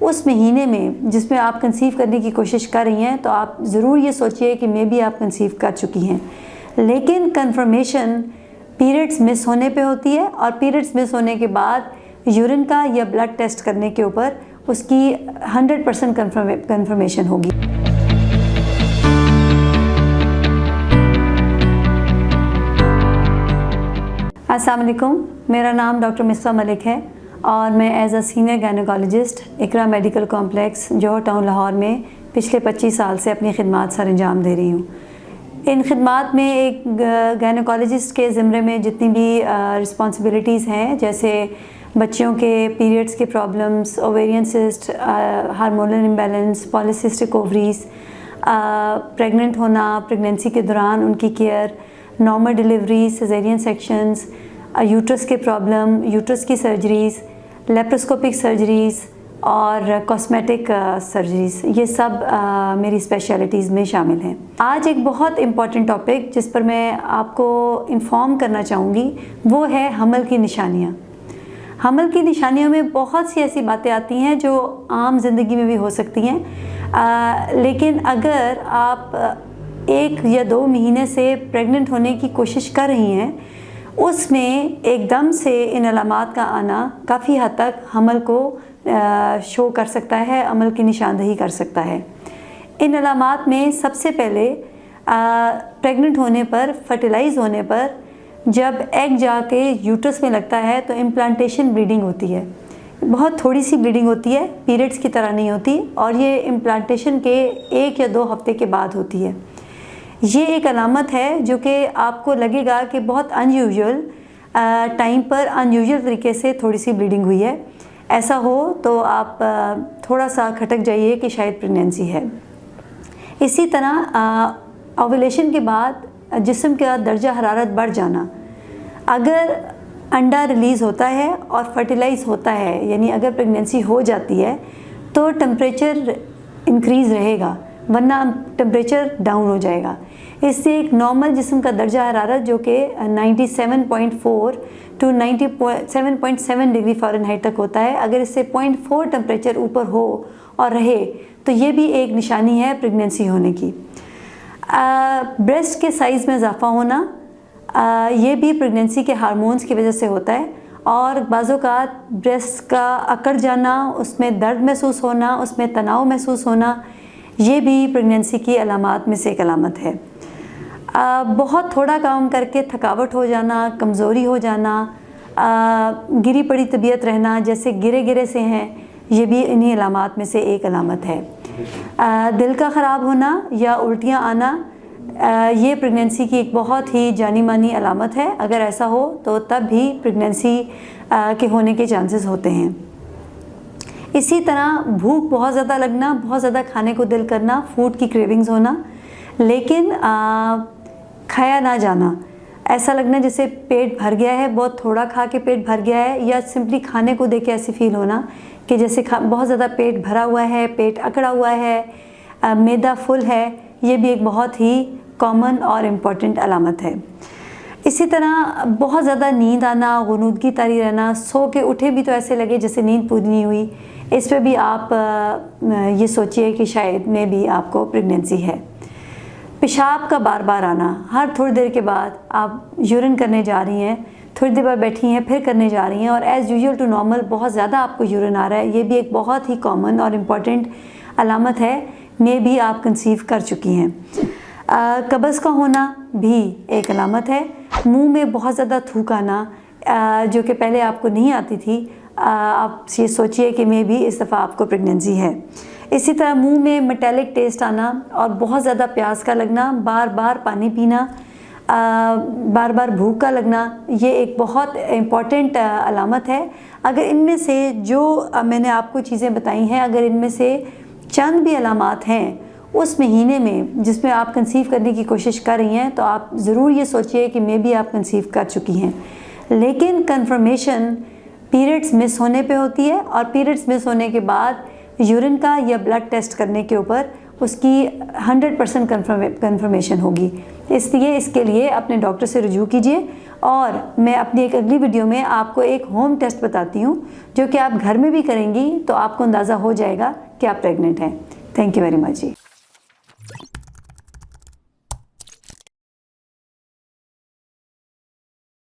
उस महीने में जिसमें आप कंसीव करने की कोशिश कर रही हैं, तो आप ज़रूर ये सोचिए कि मे बी आप कंसीव कर चुकी हैं। लेकिन कंफर्मेशन पीरियड्स मिस होने पे होती है, और पीरियड्स मिस होने के बाद यूरिन का या ब्लड टेस्ट करने के ऊपर उसकी 100% कंफर्मेशन होगी। अस्सलाम वालेकुम, मेरा नाम डॉक्टर मिस्बा मलिक है और मैं as a senior gynaecologist Iqra medical complex Johar town Lahore में पिछले 25 साल से अपनी खिदमात सर अंजाम दे रही हूँ। इन खिदमात में एक गायनेकोलॉजिस्ट के ज़िम्मे में जितनी भी रिस्पॉन्सिबिलिटीज़ हैं, जैसे बच्चियों के पीरियड्स के problems, ovarian cyst, hormonal imbalance, polycystic ovaries, pregnant होना, प्रेगनेंसी के दौरान उनकी care, normal delivery, caesarean sections, uterus के प्रॉब्लम, यूट्रस की सर्जरीज़, लेप्रोस्कोपिक सर्जरीज़ और कॉस्मेटिक सर्जरीज़, ये सब मेरी स्पेशलिटीज़ में शामिल हैं। आज एक बहुत इम्पॉर्टेंट टॉपिक जिस पर मैं आपको इन्फॉर्म करना चाहूँगी वो है हमल की निशानियाँ। हमल की निशानियों में बहुत सी ऐसी बातें आती हैं जो आम ज़िंदगी में भी हो सकती हैं, लेकिन अगर आप 1 या 2 महीने से प्रेग्नेंट होने की कोशिश कर रही हैं, उसमें एकदम से इन अलामात का आना काफ़ी हद तक हमल को शो कर सकता है, हमल की निशानदही कर सकता है। इन अलामात में सबसे पहले प्रेग्नेंट होने पर, फर्टिलाइज़ होने पर जब एग जाके यूट्रस में लगता है तो इम्प्लांटेशन ब्लीडिंग होती है। बहुत थोड़ी सी ब्लीडिंग होती है, पीरियड्स की तरह नहीं होती, और ये इम्प्लांटेशन के 1 या 2 हफ्ते के बाद होती है। ये एक अलामत है जो कि आपको लगेगा कि बहुत अनयूजुअल टाइम पर अनयूजुअल तरीके से थोड़ी सी ब्लीडिंग हुई है। ऐसा हो तो आप थोड़ा सा खटक जाइए कि शायद प्रेगनेंसी है। इसी तरह ओव्यूलेशन के बाद जिस्म का दर्जा हरारत बढ़ जाना, अगर अंडा रिलीज़ होता है और फर्टिलाइज़ होता है, यानी अगर प्रेगनेंसी हो जाती है तो टेम्परेचर इंक्रीज़ रहेगा, वरना टेम्परेचर डाउन हो जाएगा। इससे एक नॉर्मल जिस्म का दर्जा हरारत जो कि 97.4 टू 97.7 डिग्री फ़ारेनहाइट तक होता है, अगर इससे 0.4 टेम्परेचर ऊपर हो और रहे तो ये भी एक निशानी है प्रेगनेंसी होने की। ब्रेस्ट के साइज़ में इजाफा होना, ये भी प्रेगनेंसी के हार्मोन्स की वजह से होता है, और बाज़-औक़ात ब्रेस्ट का अकड़ जाना, उसमें दर्द महसूस होना, उसमें तनाव महसूस होना, ये भी प्रेगनेंसी की अलामात में से एक अलामत है। बहुत थोड़ा काम करके थकावट हो जाना, कमज़ोरी हो जाना, गिरी पड़ी तबीयत रहना, जैसे गिरे से हैं, ये भी इन्हीं अलामात में से एक अलामत है। दिल का ख़राब होना या उल्टियाँ आना, ये प्रेगनेंसी की एक बहुत ही जानी मानी अलामत है। अगर ऐसा हो तो तब भी प्रेगनेंसी के होने के चांसेस होते हैं। इसी तरह भूख बहुत ज़्यादा लगना, बहुत ज़्यादा खाने को दिल करना, फूड की क्रेविंग्स होना, लेकिन खाया ना जाना, ऐसा लगना जैसे पेट भर गया है, बहुत थोड़ा खा के पेट भर गया है, या सिंपली खाने को देख के ऐसे फील होना कि जैसे बहुत ज़्यादा पेट भरा हुआ है, पेट अकड़ा हुआ है, मैदा फुल है, ये भी एक बहुत ही कॉमन और इम्पॉर्टेंट अलामत है। इसी तरह बहुत ज़्यादा नींद आना, गुनूदगी तारी रहना, सो के उठे भी तो ऐसे लगे जैसे नींद पूरी नहीं हुई, इस पर भी आप ये सोचिए कि शायद में भी आपको प्रेगनेंसी है। पेशाब का बार बार आना, हर थोड़ी देर के बाद आप यूरिन करने जा रही हैं, थोड़ी देर बाद बैठी हैं, फिर करने जा रही हैं, और एज़ यूजुअल टू नॉर्मल बहुत ज़्यादा आपको यूरिन आ रहा है, ये भी एक बहुत ही कॉमन और इम्पॉर्टेंट अलामत है, में भी आप कंसीव कर चुकी हैं। कब्ज़ का होना भी एक अलामत है। मुंह में बहुत ज़्यादा थूक आना, जो कि पहले आपको नहीं आती थी, आप ये सोचिए कि मे भी इस दफ़ा आपको प्रेगनेंसी है। इसी तरह मुंह में मेटालिक टेस्ट आना और बहुत ज़्यादा प्यास का लगना, बार बार पानी पीना, बार बार भूख का लगना, ये एक बहुत इम्पॉर्टेंट अलामत है। अगर इनमें से जो मैंने आपको चीज़ें बताई हैं, अगर इनमें से चंद भी अलामात हैं उस महीने में जिसमें आप कंसीव करने की कोशिश कर रही हैं, तो आप ज़रूर ये सोचिए कि मे भी आप कंसीव कर चुकी हैं। लेकिन कंफर्मेशन पीरियड्स मिस होने पे होती है, और पीरियड्स मिस होने के बाद यूरिन का या ब्लड टेस्ट करने के ऊपर उसकी 100% कन्फर्मेशन होगी। इसलिए इसके लिए अपने डॉक्टर से रुजू कीजिए। और मैं अपनी एक अगली वीडियो में आपको एक होम टेस्ट बताती हूँ जो कि आप घर में भी करेंगी तो आपको अंदाज़ा हो जाएगा कि आप प्रेग्नेंट हैं। Thank you very much ji.